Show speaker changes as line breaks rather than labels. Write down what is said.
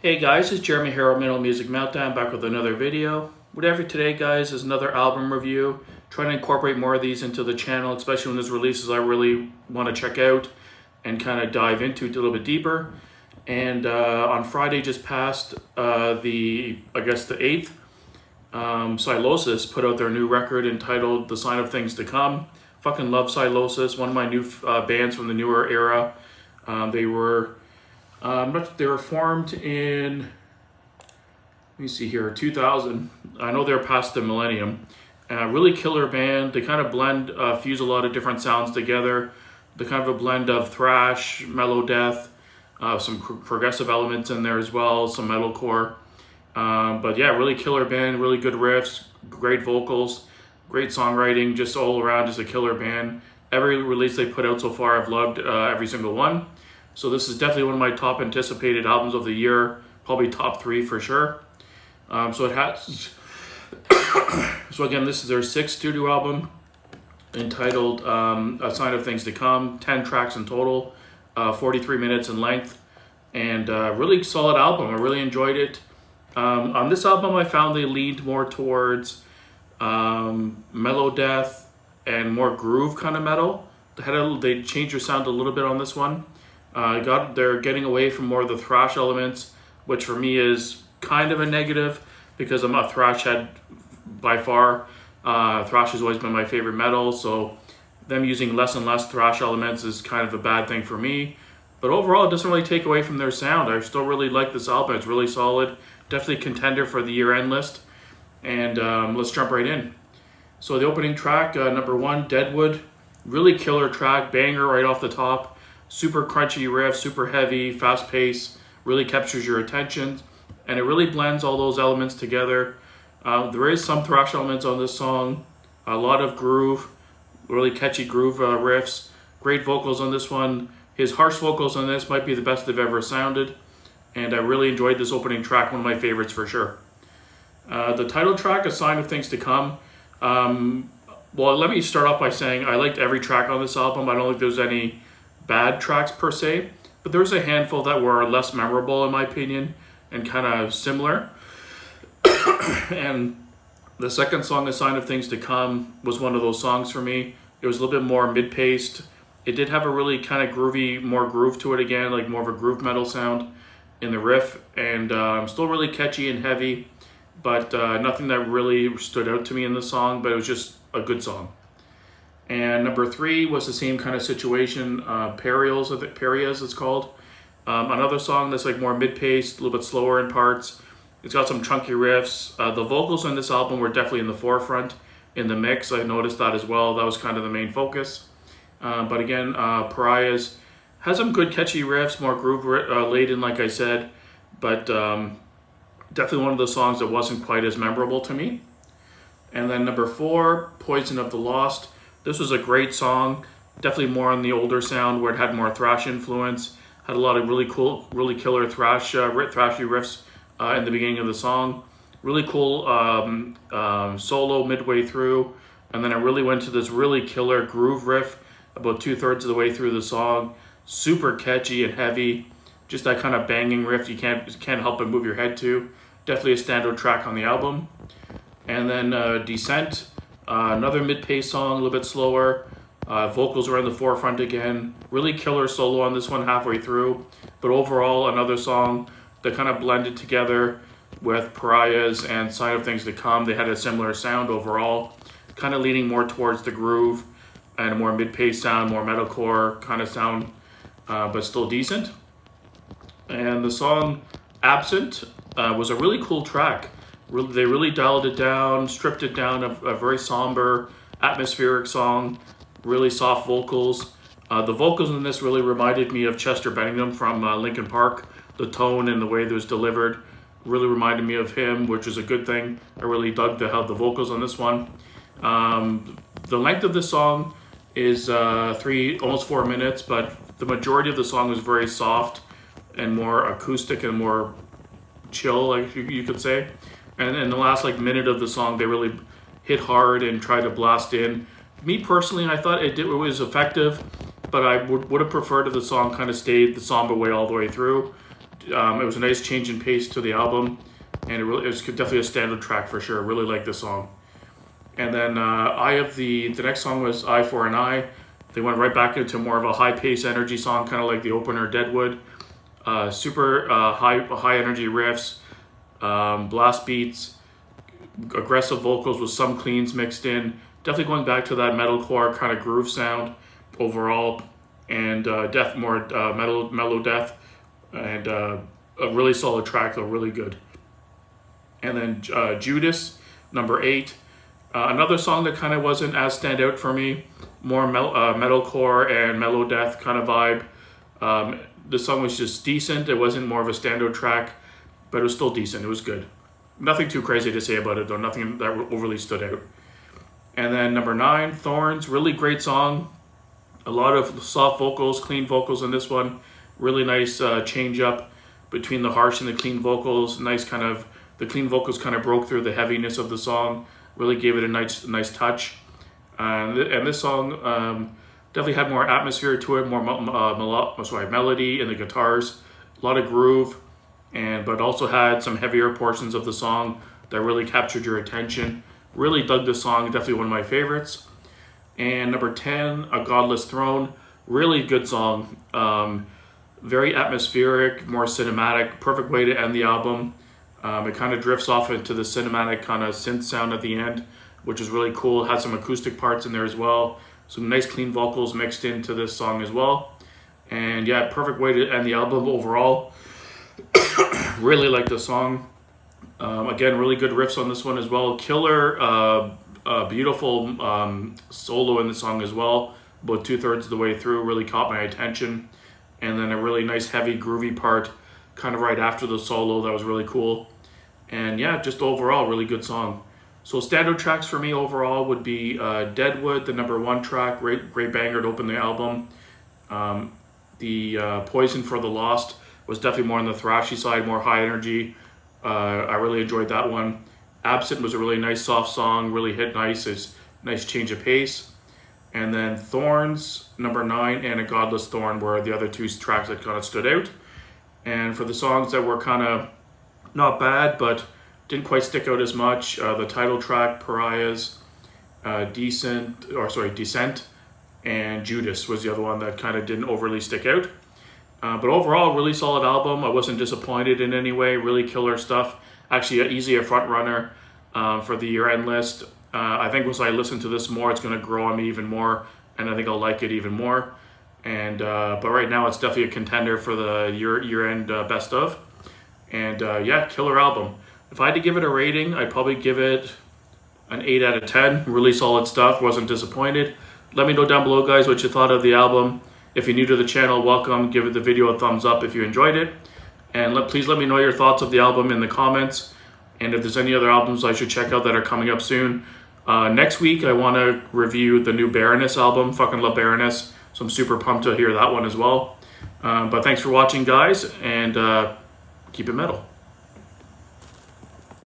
Hey guys, it's Jeremy here at Metal Music Meltdown, back with another video. Whatever today, guys, is another album review. Trying to incorporate more of these into the channel, especially when there's releases I really want to check out and kind of dive into it a little bit deeper. And on Friday just passed, the 8th, Sylosis put out their new record entitled The Sign of Things to Come. Fucking love Sylosis, one of my new bands from the newer era. They were formed in, let me see here, 2000. I know they're past the millennium. Really killer band. They kind of blend, fuse a lot of different sounds together. They're kind of a blend of thrash, mellow death, some progressive elements in there as well, some metalcore. But yeah, really killer band, really good riffs, great vocals, great songwriting, just all around, just a killer band. Every release they put out so far, I've loved every single one. So this is definitely one of my top anticipated albums of the year, probably top 3 for sure. So again, this is their 6th studio album entitled A Sign of Things to Come, 10 tracks in total, 43 minutes in length, and really solid album. I really enjoyed it. On this album, I found they leaned more towards mellow death and more groove kind of metal. They changed their sound a little bit on this one. They're getting away from more of the thrash elements, which for me is kind of a negative because I'm a thrash head by far. Thrash has always been my favorite metal, so them using less and less thrash elements is kind of a bad thing for me. But overall, it doesn't really take away from their sound. I still really like this album. It's really solid. Definitely a contender for the year-end list. And let's jump right in. So the opening track, number 1, Deadwood. Really killer track, banger right off the top. Super crunchy riff, super heavy, fast pace, really captures your attention, and it really blends all those elements together. There is some thrash elements on this song, a lot of groove, really catchy groove riffs, great vocals on this one. His harsh vocals on this might be the best they've ever sounded, and I really enjoyed this opening track, one of my favorites for sure. The title track, A Sign of Things to Come. Well, let me start off by saying I liked every track on this album. I don't think there's any bad tracks per se, but there's a handful that were less memorable in my opinion and kind of similar. And the second song, A Sign of Things to Come, was one of those songs for me. It was a little bit more mid-paced. It did have a really kind of groovy, more groove to it again, like more of a groove metal sound in the riff, and still really catchy and heavy, but nothing that really stood out to me in the song, but it was just a good song. And number 3 was the same kind of situation, Parias it's called. Another song that's like more mid-paced, a little bit slower in parts. It's got some chunky riffs. The vocals on this album were definitely in the forefront in the mix. I noticed that as well. That was kind of the main focus. But again, Parias has some good catchy riffs, more groove laden like I said, but definitely one of the songs that wasn't quite as memorable to me. And then number 4, Poison of the Lost. This was a great song, definitely more on the older sound where it had more thrash influence, had a lot of really cool, really killer thrashy riffs in the beginning of the song. Really cool solo midway through, and then it really went to this really killer groove riff about 2/3 of the way through the song. Super catchy and heavy, just that kind of banging riff you can't help but move your head to. Definitely a standout track on the album. And then Descent. Another mid-paced song, a little bit slower. Vocals are in the forefront again. Really killer solo on this one halfway through. But overall, another song that kind of blended together with Parias and Sign of Things to Come. They had a similar sound overall, kind of leaning more towards the groove and a more mid-paced sound, more metalcore kind of sound, but still decent. And the song Absent was a really cool track. They really dialed it down, stripped it down, a very somber, atmospheric song, really soft vocals. The vocals in this really reminded me of Chester Bennington from Linkin Park. The tone and the way it was delivered really reminded me of him, which is a good thing. I really dug the vocals on this one. The length of the song is almost 4 minutes, but the majority of the song was very soft and more acoustic and more chill, like you could say. And in the last minute of the song, they really hit hard and tried to blast in. Me personally, I thought it was effective, but I would have preferred if the song kind of stayed the somber way all the way through. It was a nice change in pace to the album, and it was definitely a standard track for sure. Really like this song. And then the next song was Eye for an Eye. They went right back into more of a high pace energy song, kind of like the opener Deadwood. Super high energy riffs, blast beats, aggressive vocals with some cleans mixed in. Definitely going back to that metalcore kind of groove sound overall, and mellow death, and a really solid track though, really good. And then Judas, number 8. Another song that kind of wasn't as standout for me, more metalcore and mellow death kind of vibe. The song was just decent. It wasn't more of a standout track, but it was still decent. It was good. Nothing too crazy to say about it though. Nothing that overly stood out. And then number 9, Thorns. Really great song. A lot of soft vocals, clean vocals in this one. Really nice change up between the harsh and the clean vocals. The clean vocals kind of broke through the heaviness of the song. Really gave it a nice touch. And this song definitely had more atmosphere to it, more melody in the guitars, a lot of groove, but also had some heavier portions of the song that really captured your attention. Really dug this song, definitely one of my favorites. And number 10, A Godless Throne. Really good song. Very atmospheric, more cinematic, perfect way to end the album. It kind of drifts off into the cinematic kind of synth sound at the end, which is really cool. It had some acoustic parts in there as well. Some nice clean vocals mixed into this song as well. And yeah, perfect way to end the album overall. Really like the song. Again, really good riffs on this one as well. Killer, beautiful solo in the song as well. About 2/3 of the way through, really caught my attention. And then a really nice heavy groovy part kind of right after the solo that was really cool. And yeah, just overall, really good song. So standard tracks for me overall would be Deadwood, the number 1 track, great banger to open the album. Poison for the Lost was definitely more on the thrashy side, more high energy. I really enjoyed that one. Absent was a really nice soft song, really hit nice. It's nice change of pace. And then Thorns, number 9, and A Godless Thorn were the other 2 tracks that kind of stood out. And for the songs that were kind of not bad, but didn't quite stick out as much, the title track, Pariahs, Descent, and Judas was the other one that kind of didn't overly stick out. But overall, really solid album. I wasn't disappointed in any way. Really killer stuff. Actually, easily a front runner for the year-end list. I think once I listen to this more, it's going to grow on me even more, and I think I'll like it even more. And but right now, it's definitely a contender for the year-end best of. And yeah, killer album. If I had to give it a rating, I'd probably give it an 8 out of 10. Really solid stuff. Wasn't disappointed. Let me know down below, guys, what you thought of the album. If you're new to the channel, welcome. Give the video a thumbs up if you enjoyed it. And please let me know your thoughts of the album in the comments. And if there's any other albums I should check out that are coming up soon. Next week, I want to review the new Baroness album. Fucking love Baroness. So I'm super pumped to hear that one as well. But thanks for watching, guys. And keep it metal.